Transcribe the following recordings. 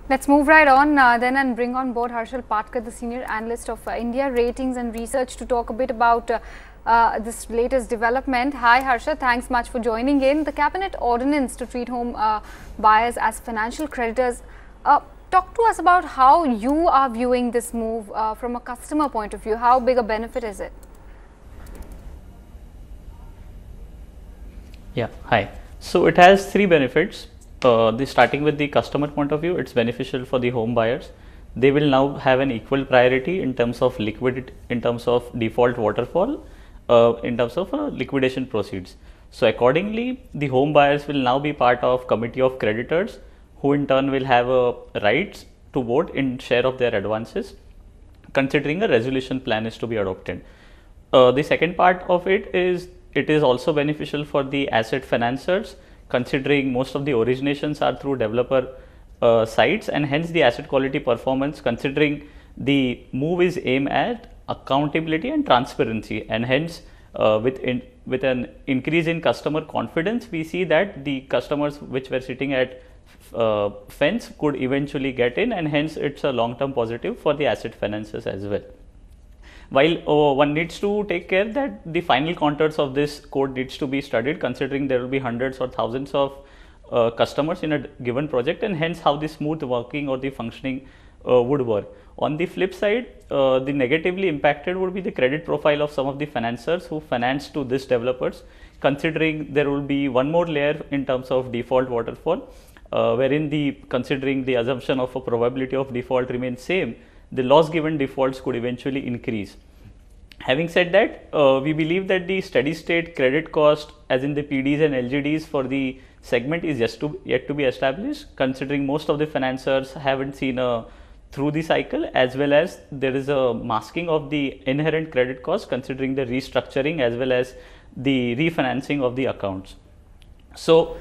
Let's move right on then and bring on board Harshal Patkar, the Senior Analyst of India Ratings and Research, to talk a bit about this latest development. Hi Harshal, thanks much for joining in. The Cabinet Ordinance to treat home buyers as financial creditors. Talk to us about how you are viewing this move from a customer point of view. How big a benefit is it? Yeah, hi. So it has three benefits. Starting with the customer point of view, it's beneficial for the home buyers. They will now have an equal priority in terms of liquidity, in terms of default waterfall, in terms of liquidation proceeds. So accordingly, the home buyers will now be part of committee of creditors, who in turn will have rights to vote in share of their advances, considering a resolution plan is to be adopted. The second part of it is also beneficial for the asset financiers, considering most of the originations are through developer sites, and hence the asset quality performance, considering the move is aimed at accountability and transparency, and hence with an increase in customer confidence, we see that the customers which were sitting at fence could eventually get in, and hence it's a long-term positive for the asset financiers as well. While one needs to take care that the final contours of this code needs to be studied, considering there will be hundreds or thousands of customers in a given project, and hence how the smooth working or the functioning would work. On the flip side, the negatively impacted would be the credit profile of some of the financiers who finance to these developers, considering there will be one more layer in terms of default waterfall, wherein considering the assumption of a probability of default remains same, the loss given defaults could eventually increase. Having said that, we believe that the steady state credit cost, as in the PDs and LGDs for the segment, is yet to be established, considering most of the financiers haven't seen through the cycle, as well as there is a masking of the inherent credit cost, considering the restructuring as well as the refinancing of the accounts. So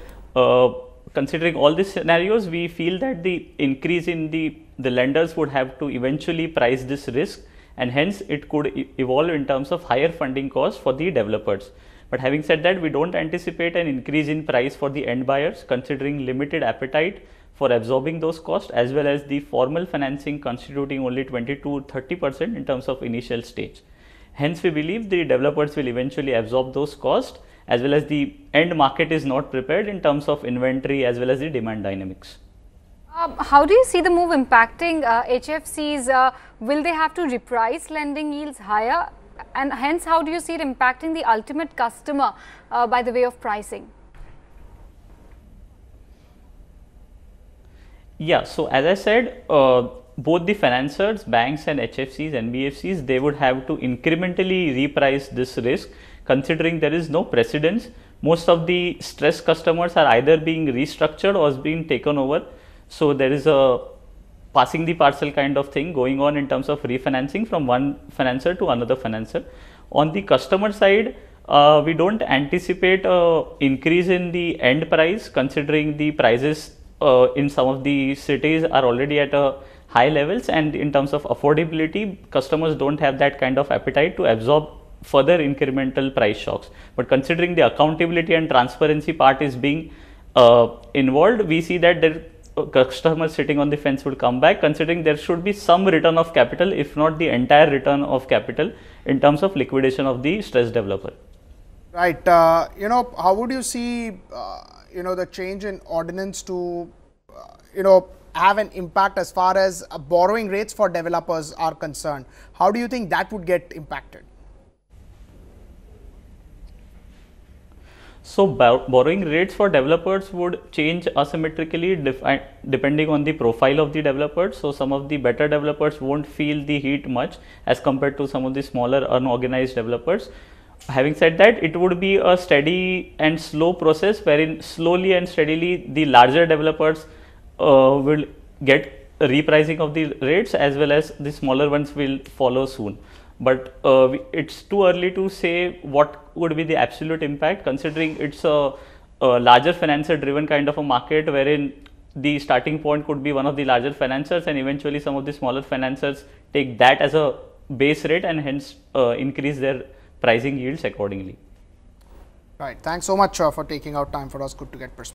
considering all these scenarios, we feel that the increase in the lenders would have to eventually price this risk, and hence it could evolve in terms of higher funding costs for the developers. But having said that, we don't anticipate an increase in price for the end buyers, considering limited appetite for absorbing those costs, as well as the formal financing constituting only 20 to 30% in terms of initial stage. Hence, we believe the developers will eventually absorb those costs, as well as the end market is not prepared in terms of inventory as well as the demand dynamics. How do you see the move impacting HFCs? Will they have to reprice lending yields higher? And hence, how do you see it impacting the ultimate customer by the way of pricing? Yeah, so as I said, both the financiers, banks and HFCs, NBFCs, they would have to incrementally reprice this risk, considering there is no precedence. Most of the stressed customers are either being restructured or being taken over. So there is a passing the parcel kind of thing going on in terms of refinancing from one financier to another financier. On the customer side, we don't anticipate an increase in the end price, considering the prices in some of the cities are already at a high levels, and in terms of affordability, customers don't have that kind of appetite to absorb further incremental price shocks. But considering the accountability and transparency part is being involved, we see that customers sitting on the fence will come back, considering there should be some return of capital, if not the entire return of capital, in terms of liquidation of the stressed developer. Right. How would you see, the change in ordinance to, have an impact as far as borrowing rates for developers are concerned? How do you think that would get impacted? So borrowing rates for developers would change asymmetrically depending on the profile of the developers. So some of the better developers won't feel the heat much as compared to some of the smaller unorganized developers. Having said that, it would be a steady and slow process, wherein slowly and steadily the larger developers will get a repricing of the rates, as well as the smaller ones will follow soon. But it's too early to say what would be the absolute impact, considering it's a larger financier driven kind of a market, wherein the starting point could be one of the larger financiers, and eventually some of the smaller financiers take that as a base rate, and hence increase their pricing yields accordingly. Right. Thanks so much for taking out time for us. Good to get perspective.